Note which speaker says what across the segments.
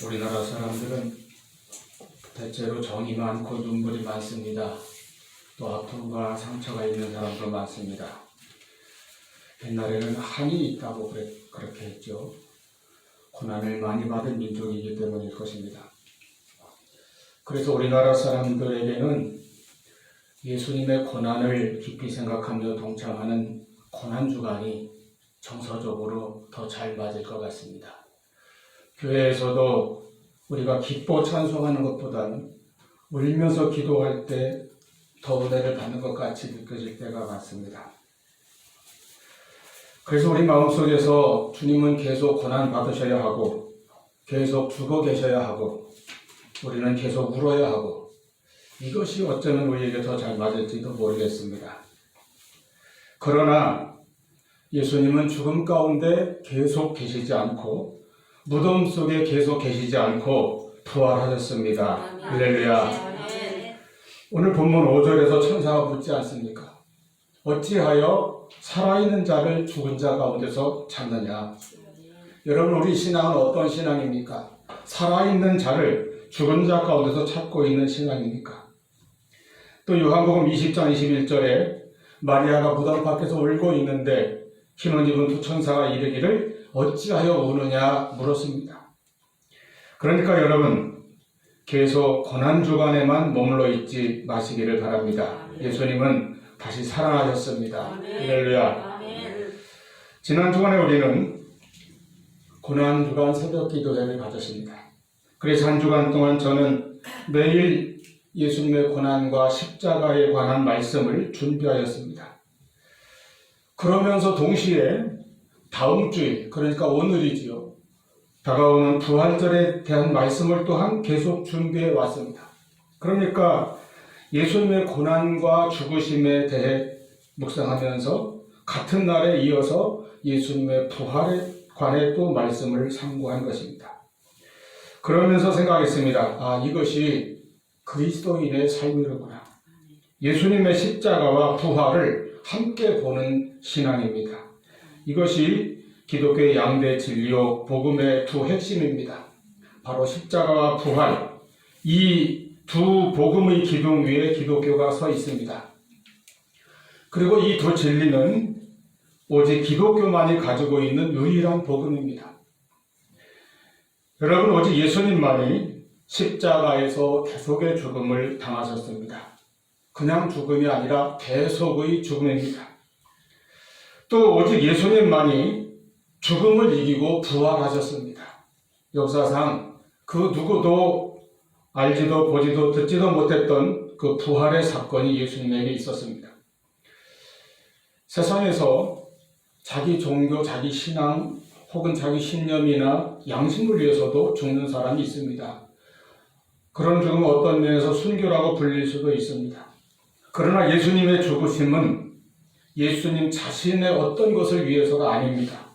Speaker 1: 우리나라 사람들은 대체로 정이 많고 눈물이 많습니다. 또 아픔과 상처가 있는 사람도 많습니다. 옛날에는 한이 있다고 그렇게 했죠. 고난을 많이 받은 민족이기 때문일 것입니다. 그래서 우리나라 사람들에게는 예수님의 고난을 깊이 생각하며 동참하는 고난주간이 정서적으로 더 잘 맞을 것 같습니다. 교회에서도 우리가 기뻐 찬송하는 것보다는 울면서 기도할 때 더 은혜를 받는 것 같이 느껴질 때가 많습니다. 그래서 우리 마음속에서 주님은 계속 고난 받으셔야 하고 계속 죽어 계셔야 하고 우리는 계속 울어야 하고 이것이 어쩌면 우리에게 더 잘 맞을지도 모르겠습니다. 그러나 예수님은 죽음 가운데 계속 계시지 않고 무덤 속에 계속 계시지 않고 부활하셨습니다. 할렐루야. 오늘 본문 5절에서 천사가 묻지 않습니까? 어찌하여 살아있는 자를 죽은 자 가운데서 찾느냐? 여러분, 우리 신앙은 어떤 신앙입니까? 살아있는 자를 죽은 자 가운데서 찾고 있는 신앙입니까? 또 요한복음 20장 21절에 마리아가 무덤 밖에서 울고 있는데 흰옷 입은 두 천사가 이르기를 어찌하여 우느냐 물었습니다. 그러니까 여러분, 계속 고난주간에만 머물러 있지 마시기를 바랍니다. 예수님은 다시 살아나셨습니다. 할렐루야. 지난 주간에 우리는 고난주간 새벽 기도회를 가졌습니다. 그래서 한 주간 동안 저는 매일 예수님의 고난과 십자가에 관한 말씀을 준비하였습니다. 그러면서 동시에 다음 주일, 그러니까 오늘이지요, 다가오는 부활절에 대한 말씀을 또한 계속 준비해 왔습니다. 그러니까 예수님의 고난과 죽으심에 대해 묵상하면서 같은 날에 이어서 예수님의 부활에 관해 또 말씀을 상고한 것입니다. 그러면서 생각했습니다. 이것이 그리스도인의 삶이로구나. 예수님의 십자가와 부활을 함께 보는 신앙입니다. 이것이 기독교의 양대 진리요 복음의 두 핵심입니다. 바로 십자가와 부활, 이 두 복음의 기둥 위에 기독교가 서 있습니다. 그리고 이 두 진리는 오직 기독교만이 가지고 있는 유일한 복음입니다. 여러분, 오직 예수님만이 십자가에서 대속의 죽음을 당하셨습니다. 그냥 죽음이 아니라 대속의 죽음입니다. 또 오직 예수님만이 죽음을 이기고 부활하셨습니다. 역사상 그 누구도 알지도 보지도 듣지도 못했던 그 부활의 사건이 예수님에게 있었습니다. 세상에서 자기 종교, 자기 신앙 혹은 자기 신념이나 양심을 위해서도 죽는 사람이 있습니다. 그런 죽음은 어떤 면에서 순교라고 불릴 수도 있습니다. 그러나 예수님의 죽으심은 예수님 자신의 어떤 것을 위해서가 아닙니다.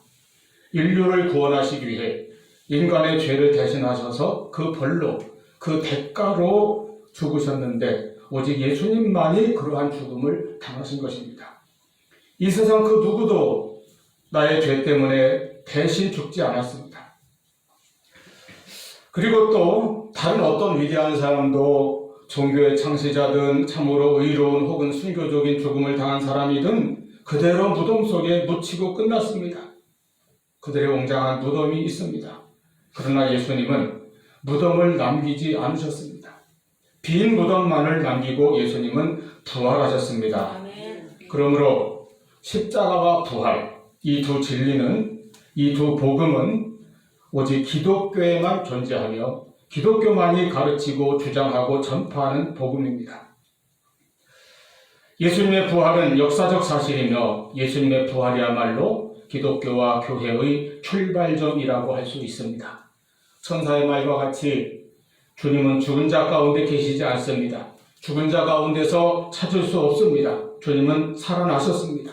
Speaker 1: 인류를 구원하시기 위해 인간의 죄를 대신하셔서 그 벌로, 그 대가로 죽으셨는데 오직 예수님만이 그러한 죽음을 당하신 것입니다. 이 세상 그 누구도 나의 죄 때문에 대신 죽지 않았습니다. 그리고 또 다른 어떤 위대한 사람도 종교의 창시자든 참으로 의로운 혹은 순교적인 죽음을 당한 사람이든 그대로 무덤 속에 묻히고 끝났습니다. 그들의 웅장한 무덤이 있습니다. 그러나 예수님은 무덤을 남기지 않으셨습니다. 빈 무덤만을 남기고 예수님은 부활하셨습니다. 그러므로 십자가와 부활, 이 두 진리는, 이 두 복음은 오직 기독교에만 존재하며 기독교만이 가르치고 주장하고 전파하는 복음입니다. 예수님의 부활은 역사적 사실이며 예수님의 부활이야말로 기독교와 교회의 출발점이라고 할 수 있습니다. 천사의 말과 같이 주님은 죽은 자 가운데 계시지 않습니다. 죽은 자 가운데서 찾을 수 없습니다. 주님은 살아나셨습니다.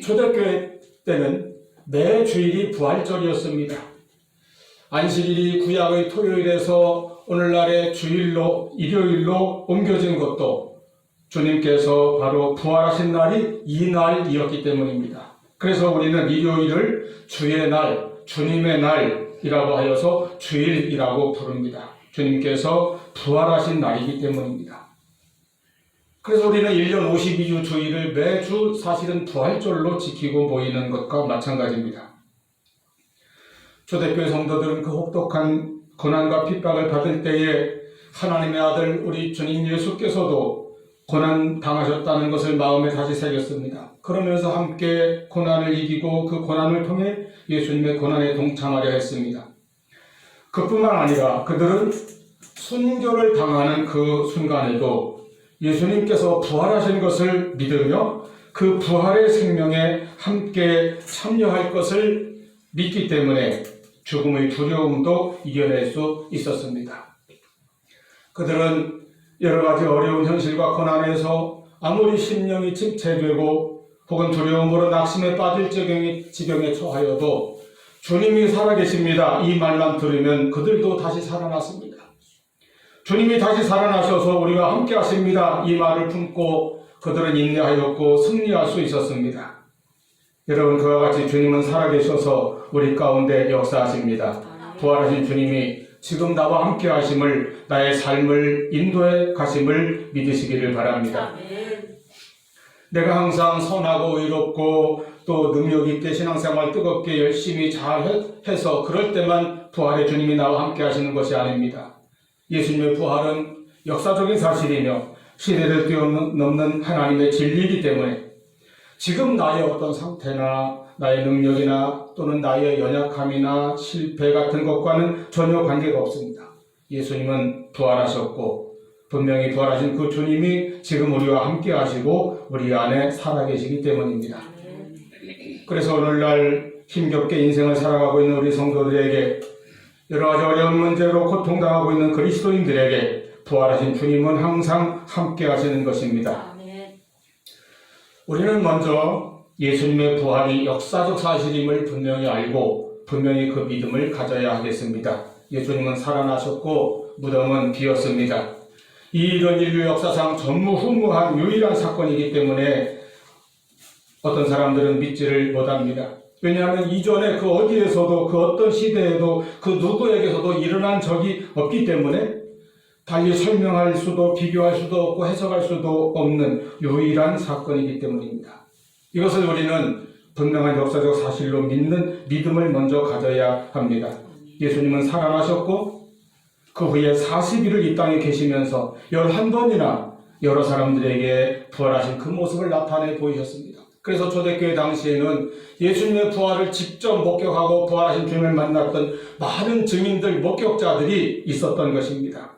Speaker 1: 초대교회 때는 매 주일이 부활절이었습니다. 안식일이 구약의 토요일에서 오늘날의 주일로, 일요일로 옮겨진 것도 주님께서 바로 부활하신 날이 이 날이었기 때문입니다. 그래서 우리는 일요일을 주의 날, 주님의 날 주일이라고 하여서 주일이라고 부릅니다. 주님께서 부활하신 날이기 때문입니다. 그래서 우리는 1년 52주 주일을 매주 사실은 부활절로 지키고 모이는 것과 마찬가지입니다. 초대교회 성도들은 그 혹독한 고난과 핍박을 받을 때에 하나님의 아들 우리 주님 예수께서도 고난 당하셨다는 것을 마음에 다시 새겼습니다. 그러면서 함께 고난을 이기고 그 고난을 통해 예수님의 고난에 동참하려 했습니다. 그뿐만 아니라 그들은 순교를 당하는 그 순간에도 예수님께서 부활하신 것을 믿으며 그 부활의 생명에 함께 참여할 것을 믿기 때문에 죽음의 두려움도 이겨낼 수 있었습니다. 그들은 여러 가지 어려운 현실과 고난에서 아무리 심령이 침체되고 혹은 두려움으로 낙심에 빠질 지경에 처하여도 주님이 살아계십니다. 이 말만 들으면 그들도 다시 살아났습니다. 주님이 다시 살아나셔서 우리와 함께 하십니다. 이 말을 품고 그들은 인내하였고 승리할 수 있었습니다. 여러분, 그와 같이 주님은 살아계셔서 우리 가운데 역사하십니다. 부활하신 주님이 지금 나와 함께 하심을, 나의 삶을 인도해 가심을 믿으시기를 바랍니다. 내가 항상 선하고 의롭고 또 능력 있게 신앙생활 뜨겁게 열심히 잘해서 그럴 때만 부활의 주님이 나와 함께 하시는 것이 아닙니다. 예수님의 부활은 역사적인 사실이며 시대를 뛰어넘는 하나님의 진리이기 때문에 지금 나의 어떤 상태나 나의 능력이나 또는 나의 연약함이나 실패 같은 것과는 전혀 관계가 없습니다. 예수님은 부활하셨고 분명히 부활하신 그 주님이 지금 우리와 함께 하시고 우리 안에 살아계시기 때문입니다. 그래서 오늘날 힘겹게 인생을 살아가고 있는 우리 성도들에게 여러 가지 어려운 문제로 고통당하고 있는 그리스도인들에게 부활하신 주님은 항상 함께 하시는 것입니다. 우리는 먼저 예수님의 부활이 역사적 사실임을 분명히 알고 분명히 그 믿음을 가져야 하겠습니다. 예수님은 살아나셨고 무덤은 비었습니다. 이 일은 인류 역사상 전무후무한 유일한 사건이기 때문에 어떤 사람들은 믿지를 못합니다. 왜냐하면 이전에 그 어디에서도 그 어떤 시대에도 그 누구에게서도 일어난 적이 없기 때문에 달리 설명할 수도 비교할 수도 없고 해석할 수도 없는 유일한 사건이기 때문입니다. 이것을 우리는 분명한 역사적 사실로 믿는 믿음을 먼저 가져야 합니다. 예수님은 살아나셨고 그 후에 40일을 이 땅에 계시면서 11번이나 여러 사람들에게 부활하신 그 모습을 나타내 보이셨습니다. 그래서 초대교회 당시에는 예수님의 부활을 직접 목격하고 부활하신 주님을 만났던 많은 증인들, 목격자들이 있었던 것입니다.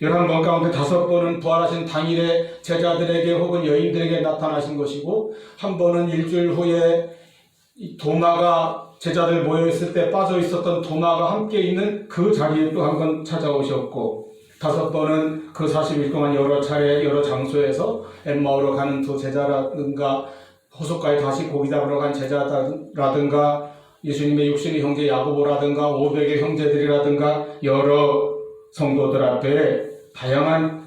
Speaker 1: 11번 가운데 5번은 부활하신 당일에 제자들에게 혹은 여인들에게 나타나신 것이고 한 번은 일주일 후에 도마가 제자들 모여있을 때 빠져 있었던 도마가 함께 있는 그 자리에 또 한 번 찾아오셨고 5번은 그 40일 동안 여러 차례 여러 장소에서 엠마오로 가는 두 제자라든가 호숫가에 다시 고기 잡으러 간 제자라든가 예수님의 육신의 형제 야고보라든가 500의 형제들이라든가 여러 성도들 앞에 다양한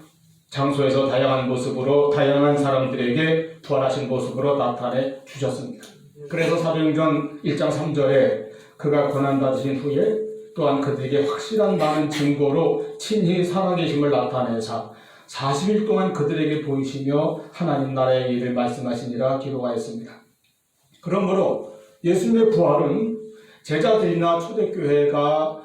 Speaker 1: 장소에서 다양한 모습으로 다양한 사람들에게 부활하신 모습으로 나타내 주셨습니다. 그래서 사도행전 1장 3절에 그가 고난받으신 후에 또한 그들에게 확실한 많은 증거로 친히 살아계심을 나타내사 40일 동안 그들에게 보이시며 하나님 나라의 일을 말씀하시니라 기록하였습니다. 그러므로 예수님의 부활은 제자들이나 초대교회가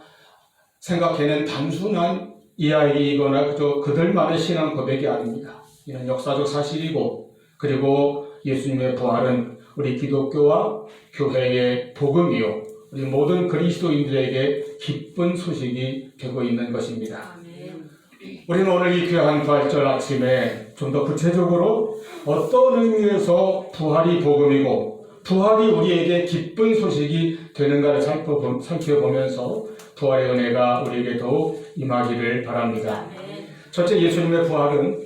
Speaker 1: 생각해낸 단순한 이야기이거나 그저 그들만의 신앙 고백이 아닙니다. 이는 역사적 사실이고 그리고 예수님의 부활은 우리 기독교와 교회의 복음이요 우리 모든 그리스도인들에게 기쁜 소식이 되고 있는 것입니다. 우리는 오늘 이 귀한 부활절 아침에 좀 더 구체적으로 어떤 의미에서 부활이 복음이고 부활이 우리에게 기쁜 소식이 되는가를 살펴보면서 부활의 은혜가 우리에게 더욱 임하기를 바랍니다. 첫째, 예수님의 부활은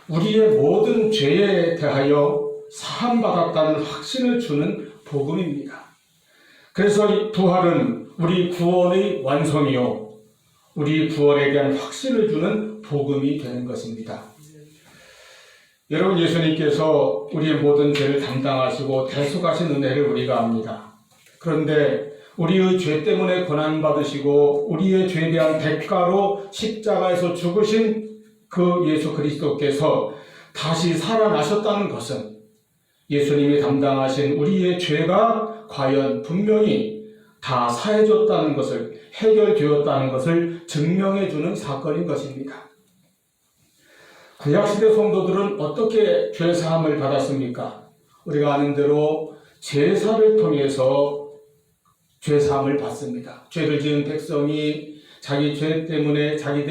Speaker 1: 우리의 모든 죄에 대하여 사함받았다는 확신을 주는 복음입니다. 그래서 이 부활은 우리 구원의 완성이요 우리 구원에 대한 확신을 주는 복음이 되는 것입니다. 여러분, 예수님께서 우리의 모든 죄를 담당하시고 대속하신 은혜를 우리가 압니다. 그런데 우리의 죄 때문에 고난받으시고 우리의 죄에 대한 대가로 십자가에서 죽으신 그 예수 그리스도께서 다시 살아나셨다는 것은 예수님이 담당하신 우리의 죄가 과연 분명히 다 사해졌다는 것을, 해결되었다는 것을 증명해주는 사건인 것입니다. 구약시대 성도들은 어떻게 죄사함을 받았습니까? 우리가 아는 대로 제사를 통해서 죄사함을 받습니다. 죄를 지은 백성이 자기 죄 때문에 자기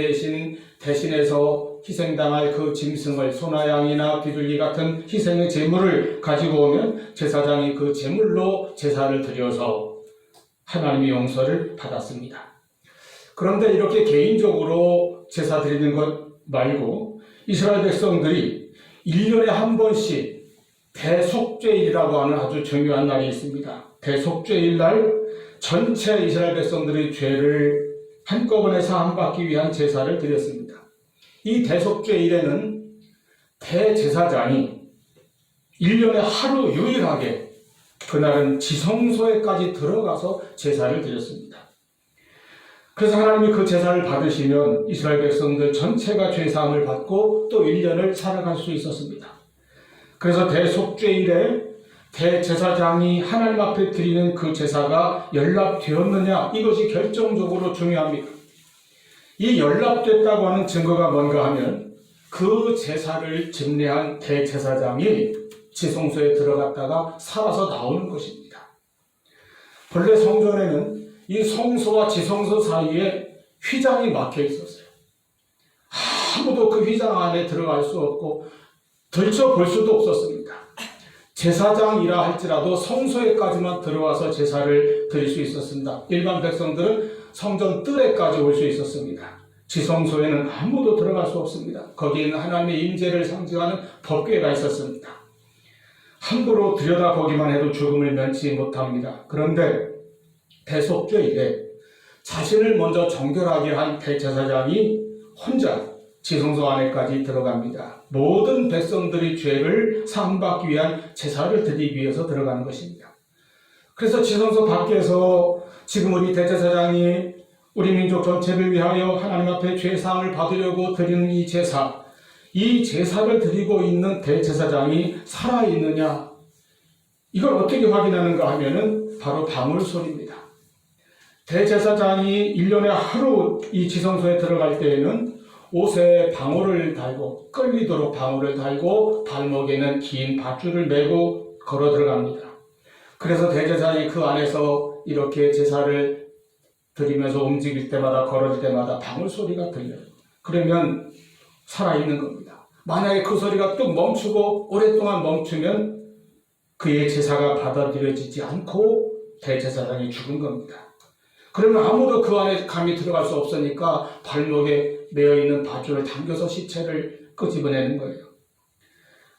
Speaker 1: 대신해서 희생당할 그 짐승을, 소나 양이나 비둘기 같은 희생의 제물을 가지고 오면 제사장이 그 제물로 제사를 드려서 하나님의 용서를 받았습니다. 그런데 이렇게 개인적으로 제사 드리는 것 말고 이스라엘 백성들이 1년에 한 번씩 대속죄일이라고 하는 아주 중요한 날이 있습니다. 대속죄일 날 전체 이스라엘 백성들의 죄를 한꺼번에 사함받기 위한 제사를 드렸습니다. 이 대속죄일에는 대제사장이 1년에 하루 유일하게 그날은 지성소에까지 들어가서 제사를 드렸습니다. 그래서 하나님이 그 제사를 받으시면 이스라엘 백성들 전체가 죄사함을 받고 또 1년을 살아갈 수 있었습니다. 그래서 대속죄일에 대제사장이 하나님 앞에 드리는 그 제사가 연락되었느냐, 이것이 결정적으로 중요합니다. 이 연락됐다고 하는 증거가 뭔가 하면 그 제사를 집례한 대제사장이 지성소에 들어갔다가 살아서 나오는 것입니다. 본래 성전에는 이 성소와 지성소 사이에 휘장이 막혀 있었어요. 아무도 그 휘장 안에 들어갈 수 없고 들춰볼 수도 없었습니다. 제사장이라 할지라도 성소에까지만 들어와서 제사를 드릴 수 있었습니다. 일반 백성들은 성전 뜰에까지 올 수 있었습니다. 지성소에는 아무도 들어갈 수 없습니다. 거기에는 하나님의 임재를 상징하는 법궤가 있었습니다. 함부로 들여다보기만 해도 죽음을 면치 못합니다. 그런데 대속죄일에 자신을 먼저 정결하게 한 대제사장이 혼자 지성소 안에까지 들어갑니다. 모든 백성들의 죄를 사함받기 위한 제사를 드리기 위해서 들어가는 것입니다. 그래서 지성소 밖에서 지금 우리 대제사장이 우리 민족 전체를 위하여 하나님 앞에 죄사함을 받으려고 드리는 이 제사를 드리고 있는 대제사장이 살아있느냐, 이걸 어떻게 확인하는가 하면은 바로 방울소리입니다. 대제사장이 1년에 하루 이 지성소에 들어갈 때에는 옷에 방울을 달고, 끌리도록 방울을 달고 발목에는 긴 밧줄을 메고 걸어 들어갑니다. 그래서 대제사장이 그 안에서 이렇게 제사를 드리면서 움직일 때마다, 걸어질 때마다 방울 소리가 들려요. 그러면 살아있는 겁니다. 만약에 그 소리가 뚝 멈추고 오랫동안 멈추면 그의 제사가 받아들여지지 않고 대제사장이 죽은 겁니다. 그러면 아무도 그 안에 감히 들어갈 수 없으니까 발목에 매어있는 밧줄을 당겨서 시체를 끄집어내는 거예요.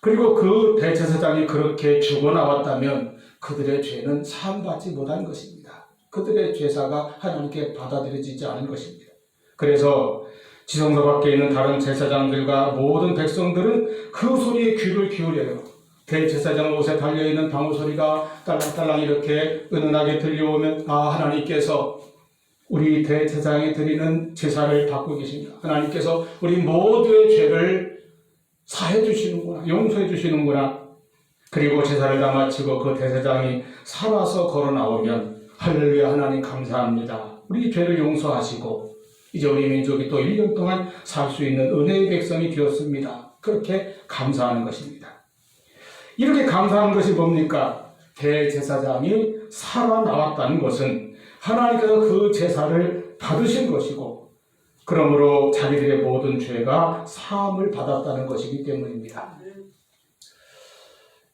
Speaker 1: 그리고 그 대제사장이 그렇게 죽어나왔다면 그들의 죄는 사함받지 못한 것입니다. 그들의 제사가 하나님께 받아들여지지 않은 것입니다. 그래서 지성소 밖에 있는 다른 제사장들과 모든 백성들은 그 소리에 귀를 기울여요. 대제사장 옷에 달려있는 방울 소리가 딸랑딸랑 이렇게 은은하게 들려오면, 아, 하나님께서 우리 대제사장이 드리는 제사를 받고 계십니다. 하나님께서 우리 모두의 죄를 사해 주시는구나, 용서해 주시는구나. 그리고 제사를 다 마치고 그 대제사장이 살아서 걸어 나오면, 할렐루야, 하나님 감사합니다. 우리 죄를 용서하시고 이제 우리 민족이 또 1년 동안 살 수 있는 은혜의 백성이 되었습니다. 그렇게 감사하는 것입니다. 이렇게 감사하는 것이 뭡니까? 대제사장이 살아나왔다는 것은 하나님께서 그 제사를 받으신 것이고, 그러므로 자기들의 모든 죄가 사함을 받았다는 것이기 때문입니다.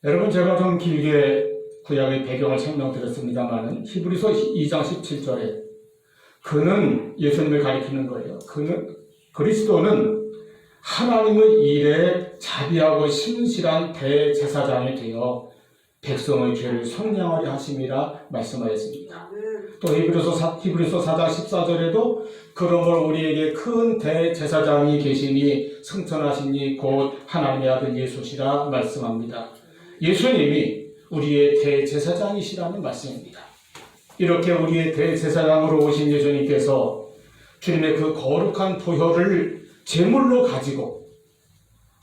Speaker 1: 여러분, 제가 좀 길게 구약의 배경을 설명드렸습니다만 히브리서 2장 17절에 그는, 예수님을 가리키는 거예요. 그리스도는 하나님의 일에 자비하고 신실한 대제사장이 되어 백성의 죄를 속량하려 하심이라 말씀하였습니다. 또 히브리서 4장 14절에도 그러므로 우리에게 큰 대제사장이 계시니 승천하시니 곧 하나님의 아들 예수시라 말씀합니다. 예수님이 우리의 대제사장이시라는 말씀입니다. 이렇게 우리의 대제사장으로 오신 예수님께서 주님의 그 거룩한 보혈을 제물로 가지고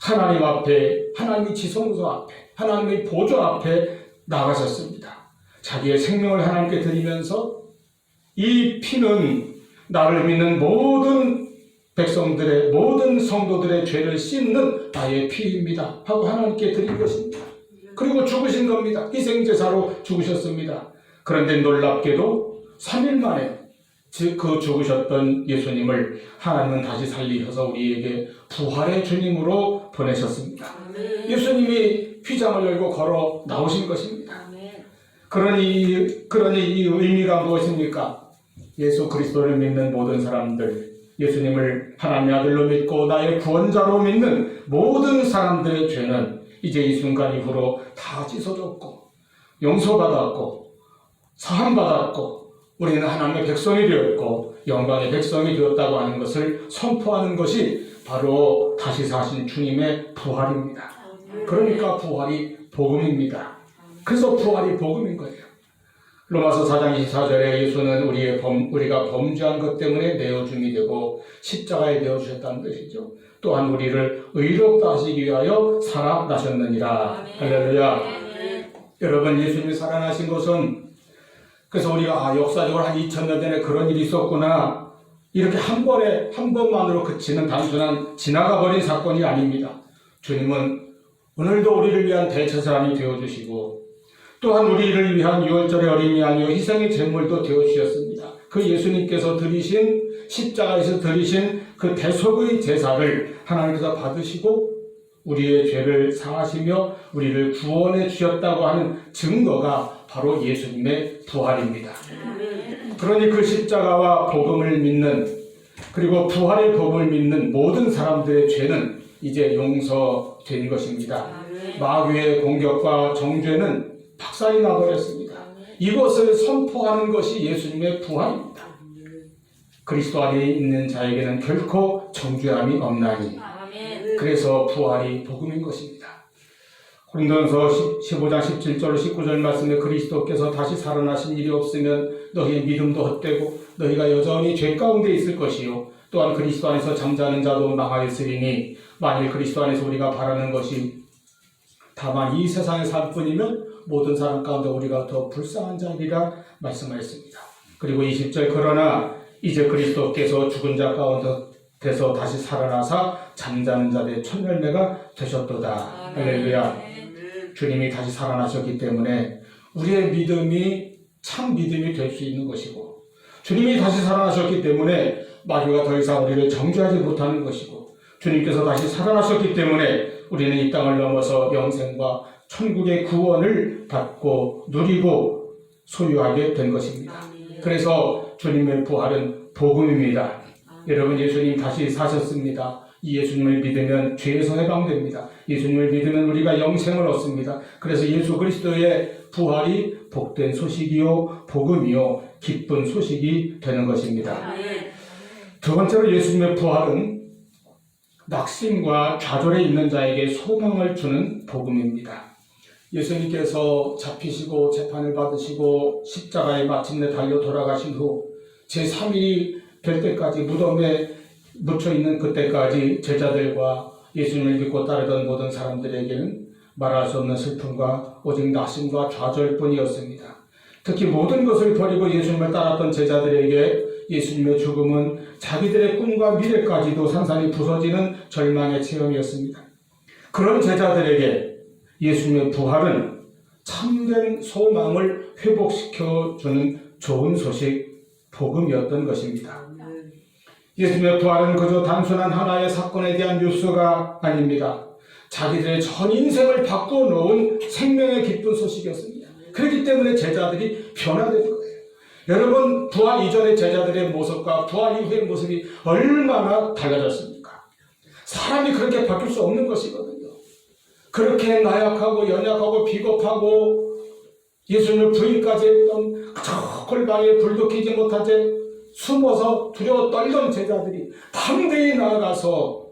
Speaker 1: 하나님 앞에, 하나님의 지성소 앞에, 하나님의 보좌 앞에 나가셨습니다. 자기의 생명을 하나님께 드리면서 이 피는 나를 믿는 모든 백성들의, 모든 성도들의 죄를 씻는 나의 피입니다 하고 하나님께 드린 것입니다. 그리고 죽으신 겁니다. 희생제사로 죽으셨습니다. 그런데 놀랍게도 3일 만에 그 죽으셨던 예수님을 하나님은 다시 살리셔서 우리에게 부활의 주님으로 보내셨습니다. 예수님이 휘장을 열고 걸어 나오신 것입니다. 그러니 이 의미가 무엇입니까? 예수 그리스도를 믿는 모든 사람들, 예수님을 하나님의 아들로 믿고 나의 구원자로 믿는 모든 사람들의 죄는 이제 이 순간 이후로 다 씻어졌고 용서받았고 사함받았고 우리는 하나님의 백성이 되었고 영광의 백성이 되었다고 하는 것을 선포하는 것이 바로 다시 사신 주님의 부활입니다. 그러니까 부활이 복음입니다. 그래서 부활이 복음인 거예요. 로마서 4장 24절에 예수는 우리가 범죄한 것 때문에 내어줌이 되고 십자가에 내어주셨다는 것이죠. 또한 우리를 의롭다 하시기 위하여 살아나셨느니라. 할렐루야. 여러분, 예수님이 살아나신 것은 그래서 우리가 역사적으로 한 2000년 전에 그런 일이 있었구나 이렇게 한 번만으로 그치는 단순한 지나가버린 사건이 아닙니다. 주님은 오늘도 우리를 위한 대제사장이 되어주시고 또한 우리를 위한 유월절의 어린이 양이요 희생의 제물도 되어주셨습니다. 그 예수님께서 드리신 십자가에서 드리신 그 대속의 제사를 하나님께서 받으시고 우리의 죄를 사하시며 우리를 구원해 주셨다고 하는 증거가 바로 예수님의 부활입니다. 그러니 그 십자가와 복음을 믿는 그리고 부활의 복음을 믿는 모든 사람들의 죄는 이제 용서된 것입니다. 마귀의 공격과 정죄는 박살이 나버렸습니다. 이것을 선포하는 것이 예수님의 부활입니다. 그리스도 안에 있는 자에게는 결코 정죄함이 없나니 그래서 부활이 복음인 것입니다. 고린도전서 15장 17절 19절 말씀에 그리스도께서 다시 살아나신 일이 없으면 너희의 믿음도 헛되고 너희가 여전히 죄 가운데 있을 것이요 또한 그리스도 안에서 잠자는 자도 망하였으리니 만일 그리스도 안에서 우리가 바라는 것이 다만 이 세상의 삶뿐이면 모든 사람 가운데 우리가 더 불쌍한 자이라 말씀하였습니다. 그리고 20절 그러나 이제 그리스도께서 죽은 자 가운데서 다시 살아나사 잠자는 자들의 첫 열매가 되셨도다. 할렐루야. 주님이 다시 살아나셨기 때문에 우리의 믿음이 참 믿음이 될 수 있는 것이고 주님이 다시 살아나셨기 때문에 마귀가 더 이상 우리를 정죄하지 못하는 것이고 주님께서 다시 살아나셨기 때문에 우리는 이 땅을 넘어서 영생과 천국의 구원을 받고 누리고 소유하게 된 것입니다. 그래서 주님의 부활은 복음입니다. 여러분, 예수님 다시 사셨습니다. 이 예수님을 믿으면 죄에서 해방됩니다. 예수님을 믿으면 우리가 영생을 얻습니다. 그래서 예수 그리스도의 부활이 복된 소식이요 복음이요 기쁜 소식이 되는 것입니다. 두 번째로 예수님의 부활은 낙심과 좌절에 있는 자에게 소망을 주는 복음입니다. 예수님께서 잡히시고 재판을 받으시고 십자가에 마침내 달려 돌아가신 후 제3일이 될 때까지 무덤에 묻혀있는 그때까지 제자들과 예수님을 믿고 따르던 모든 사람들에게는 말할 수 없는 슬픔과 오직 낙심과 좌절뿐이었습니다. 특히 모든 것을 버리고 예수님을 따랐던 제자들에게 예수님의 죽음은 자기들의 꿈과 미래까지도 산산이 부서지는 절망의 체험이었습니다. 그런 제자들에게 예수님의 부활은 참된 소망을 회복시켜주는 좋은 소식, 복음이었던 것입니다. 예수님의 부활은 그저 단순한 하나의 사건에 대한 뉴스가 아닙니다. 자기들의 전 인생을 바꿔놓은 생명의 기쁜 소식이었습니다. 그렇기 때문에 제자들이 변화된 거예요. 여러분, 부활 이전의 제자들의 모습과 부활 이후의 모습이 얼마나 달라졌습니까? 사람이 그렇게 바뀔 수 없는 것이거든요. 그렇게 나약하고 연약하고 비겁하고 예수님을 부인까지 했던 저 골방에 불도 켜지 못한 채 숨어서 두려워 떨던 제자들이 담대히 나아가서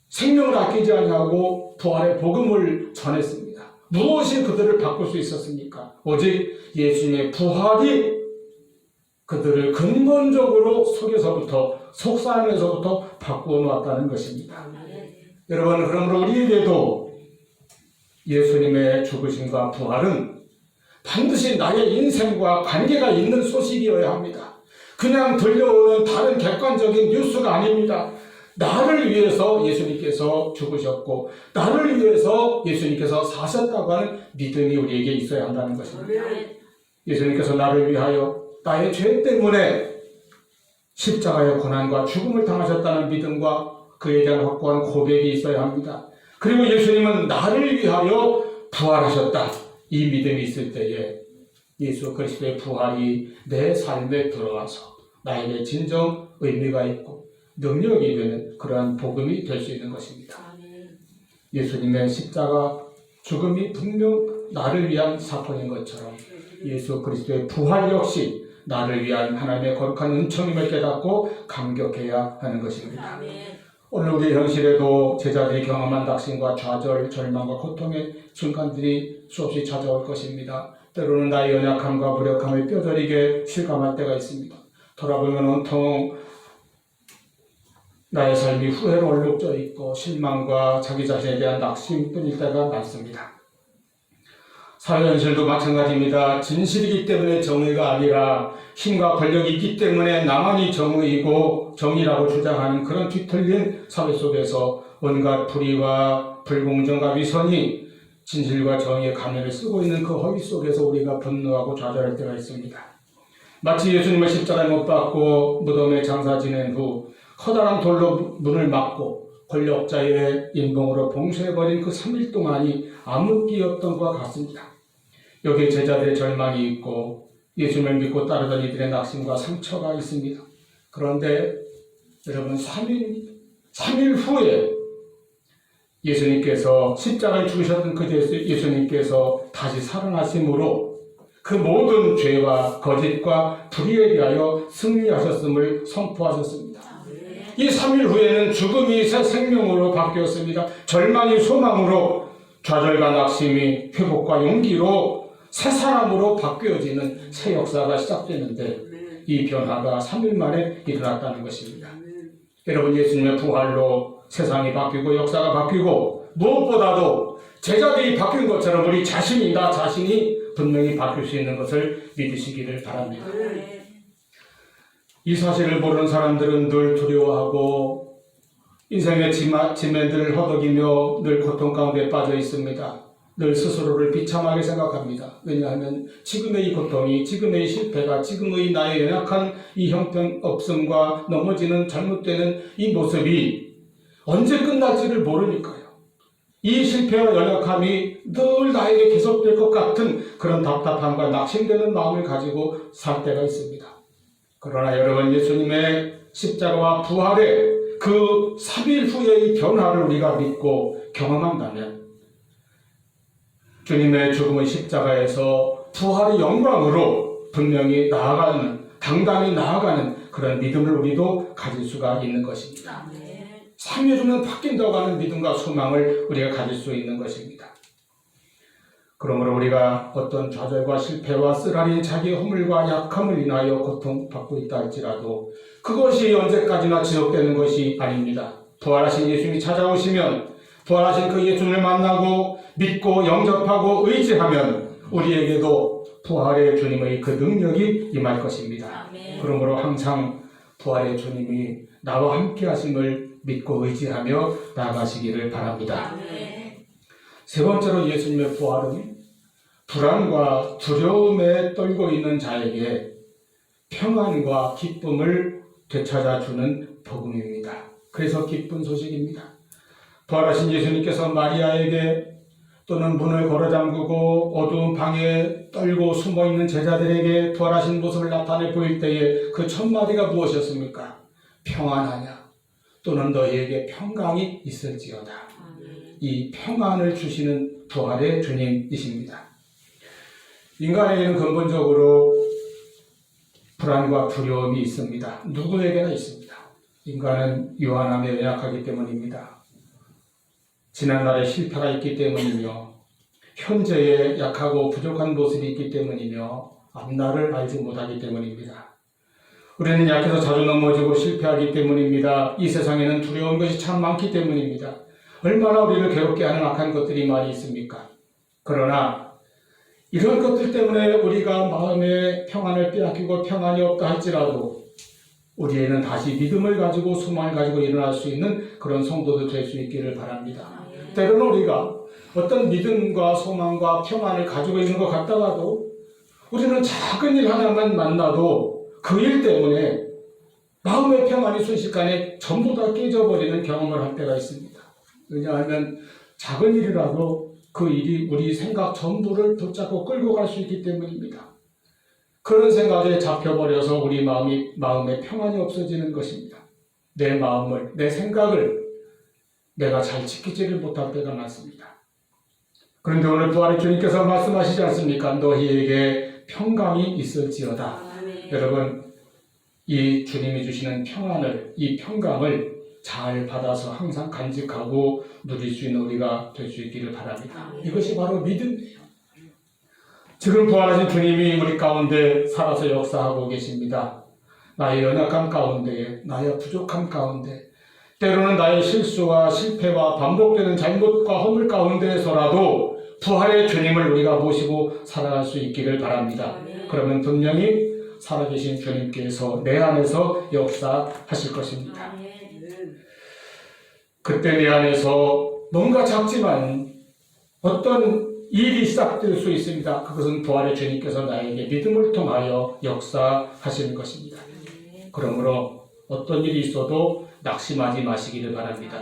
Speaker 1: 생명을 아끼지 아니하고 부활의 복음을 전했습니다. 무엇이 그들을 바꿀 수 있었습니까? 오직 예수님의 부활이 그들을 근본적으로 속에서부터, 속사람에서부터 바꾸어 놓았다는 것입니다. 여러분, 그러므로 우리에게도 예수님의 죽으심과 부활은 반드시 나의 인생과 관계가 있는 소식이어야 합니다. 그냥 들려오는 다른 객관적인 뉴스가 아닙니다. 나를 위해서 예수님께서 죽으셨고 나를 위해서 예수님께서 사셨다고 하는 믿음이 우리에게 있어야 한다는 것입니다. 예수님께서 나를 위하여 나의 죄 때문에 십자가의 고난과 죽음을 당하셨다는 믿음과 그에 대한 확고한 고백이 있어야 합니다. 그리고 예수님은 나를 위하여 부활하셨다. 이 믿음이 있을 때에 예수 그리스도의 부활이 내 삶에 들어와서 나에게 진정 의미가 있고 능력이 되는 그러한 복음이 될 수 있는 것입니다. 예수님의 십자가 죽음이 분명 나를 위한 사건인 것처럼 예수 그리스도의 부활 역시 나를 위한 하나님의 거룩한 은총임을 깨닫고 감격해야 하는 것입니다. 오늘 우리 현실에도 제자들이 경험한 낙심과 좌절, 절망과 고통의 순간들이 수없이 찾아올 것입니다. 때로는 나의 연약함과 무력함을 뼈저리게 실감할 때가 있습니다. 돌아보면 온통 나의 삶이 후회로 얼룩져 있고 실망과 자기 자신에 대한 낙심뿐일 때가 많습니다. 사회 현실도 마찬가지입니다. 진실이기 때문에 정의가 아니라 힘과 권력이 있기 때문에 나만이 정의이고 정의라고 주장하는 그런 뒤틀린 사회 속에서 온갖 불의와 불공정과 위선이 진실과 정의의 가면을 쓰고 있는 그 허위 속에서 우리가 분노하고 좌절할 때가 있습니다. 마치 예수님을 십자가에 못 박고 무덤에 장사 지낸 후 커다란 돌로 문을 막고 권력자의 인봉으로 봉쇄해버린 그 3일 동안이 암흑기였던 것과 같습니다. 여기에 제자들의 절망이 있고 예수님을 믿고 따르던 이들의 낙심과 상처가 있습니다. 그런데 여러분 3일 후에 예수님께서 십자가에 죽으셨던 그 예수님께서 다시 살아나심으로 그 모든 죄와 거짓과 불의에 대하여 승리하셨음을 선포하셨습니다. 이 3일 후에는 죽음이 새 생명으로 바뀌었습니다. 절망이 소망으로, 좌절과 낙심이 회복과 용기로 새 사람으로 바뀌어지는 새 역사가 시작되는데 이 변화가 3일 만에 일어났다는 것입니다. 여러분, 예수님의 부활로 세상이 바뀌고 역사가 바뀌고 무엇보다도 제자들이 바뀐 것처럼 우리 자신이, 나 자신이 분명히 바뀔 수 있는 것을 믿으시기를 바랍니다. 이 사실을 모르는 사람들은 늘 두려워하고 인생의 지면들을 허덕이며 늘 고통 가운데 빠져 있습니다. 늘 스스로를 비참하게 생각합니다. 왜냐하면 지금의 이 고통이, 지금의 이 실패가, 지금의 나의 연약한 이 형편없음과 넘어지는 잘못되는 이 모습이 언제 끝날지를 모르니까요. 이 실패와 연약함이 늘 나에게 계속될 것 같은 그런 답답함과 낙심되는 마음을 가지고 살 때가 있습니다. 그러나 여러분, 예수님의 십자가와 부활의 그 3일 후의 이 변화를 우리가 믿고 경험한다면 주님의 죽음의 십자가에서 부활의 영광으로 분명히 나아가는, 당당히 나아가는 그런 믿음을 우리도 가질 수가 있는 것입니다. 3일 후면 바뀐다고 하는 믿음과 소망을 우리가 가질 수 있는 것입니다. 그러므로 우리가 어떤 좌절과 실패와 쓰라린 자기의 허물과 약함을 인하여 고통받고 있다 할지라도 그것이 언제까지나 지속되는 것이 아닙니다. 부활하신 예수님이 찾아오시면 부활하신 그 예수님을 만나고 믿고 영접하고 의지하면 우리에게도 부활의 주님의 그 능력이 임할 것입니다. 그러므로 항상 부활의 주님이 나와 함께 하심을 믿고 의지하며 나아가시기를 바랍니다. 세 번째로 예수님의 부활은 불안과 두려움에 떨고 있는 자에게 평안과 기쁨을 되찾아주는 복음입니다. 그래서 기쁜 소식입니다. 부활하신 예수님께서 마리아에게 또는 문을 걸어 잠그고 어두운 방에 떨고 숨어있는 제자들에게 부활하신 모습을 나타내 보일 때에 그 첫 마디가 무엇이었습니까? 평안하냐? 또는 너희에게 평강이 있을지어다. 이 평안을 주시는 부활의 주님이십니다. 인간에게는 근본적으로 불안과 두려움이 있습니다. 누구에게나 있습니다. 인간은 유한함에 연약하기 때문입니다. 지난날의 실패가 있기 때문이며 현재의 약하고 부족한 모습이 있기 때문이며 앞날을 알지 못하기 때문입니다. 우리는 약해서 자주 넘어지고 실패하기 때문입니다. 이 세상에는 두려운 것이 참 많기 때문입니다. 얼마나 우리를 괴롭게 하는 악한 것들이 많이 있습니까? 그러나 이런 것들 때문에 우리가 마음의 평안을 빼앗기고 평안이 없다 할지라도 우리에는 다시 믿음을 가지고 소망을 가지고 일어날 수 있는 그런 성도도 될 수 있기를 바랍니다. 때로는 우리가 어떤 믿음과 소망과 평안을 가지고 있는 것 같다가도 우리는 작은 일 하나만 만나도 그 일 때문에 마음의 평안이 순식간에 전부 다 깨져버리는 경험을 할 때가 있습니다. 왜냐하면 작은 일이라도 그 일이 우리 생각 전부를 붙잡고 끌고 갈 수 있기 때문입니다. 그런 생각에 잡혀버려서 우리 마음의 평안이 없어지는 것입니다. 내 마음을, 내 생각을 내가 잘 지키지를 못할 때가 많습니다. 그런데 오늘 부활의 주님께서 말씀하시지 않습니까? 너희에게 평강이 있을지어다. 여러분, 이 주님이 주시는 평안을, 이 평강을 잘 받아서 항상 간직하고 누릴 수 있는 우리가 될 수 있기를 바랍니다. 이것이 바로 믿음이에요. 지금 부활하신 주님이 우리 가운데 살아서 역사하고 계십니다. 나의 연약함 가운데, 나의 부족함 가운데, 때로는 나의 실수와 실패와 반복되는 잘못과 허물 가운데에서라도 부활의 주님을 우리가 모시고 살아갈 수 있기를 바랍니다. 그러면 분명히 살아계신 주님께서 내 안에서 역사하실 것입니다. 그때 내 안에서 뭔가 작지만 어떤 일이 시작될 수 있습니다. 그것은 부활의 주님께서 나에게 믿음을 통하여 역사하시는 것입니다. 그러므로 어떤 일이 있어도 낙심하지 마시기를 바랍니다.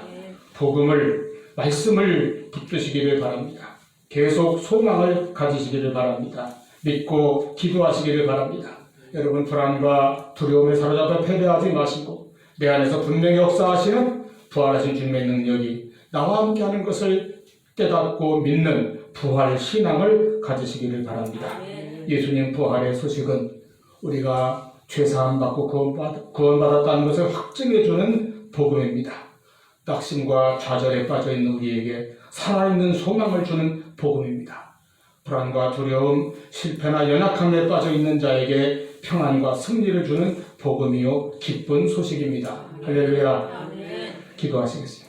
Speaker 1: 복음을, 말씀을 붙드시기를 바랍니다. 계속 소망을 가지시기를 바랍니다. 믿고 기도하시기를 바랍니다. 여러분, 불안과 두려움에 사로잡혀 패배하지 마시고 내 안에서 분명히 역사하시는 부활하신 주님의 능력이 나와 함께하는 것을 깨닫고 믿는 부활 신앙을 가지시기를 바랍니다. 예수님 부활의 소식은 우리가 죄사함 받고 구원받았다는 것을 확증해주는 복음입니다. 낙심과 좌절에 빠져있는 우리에게 살아있는 소망을 주는 복음입니다. 불안과 두려움, 실패나 연약함에 빠져있는 자에게 평안과 승리를 주는 복음이요 기쁜 소식입니다. 할렐루야. 기도하시겠습니다.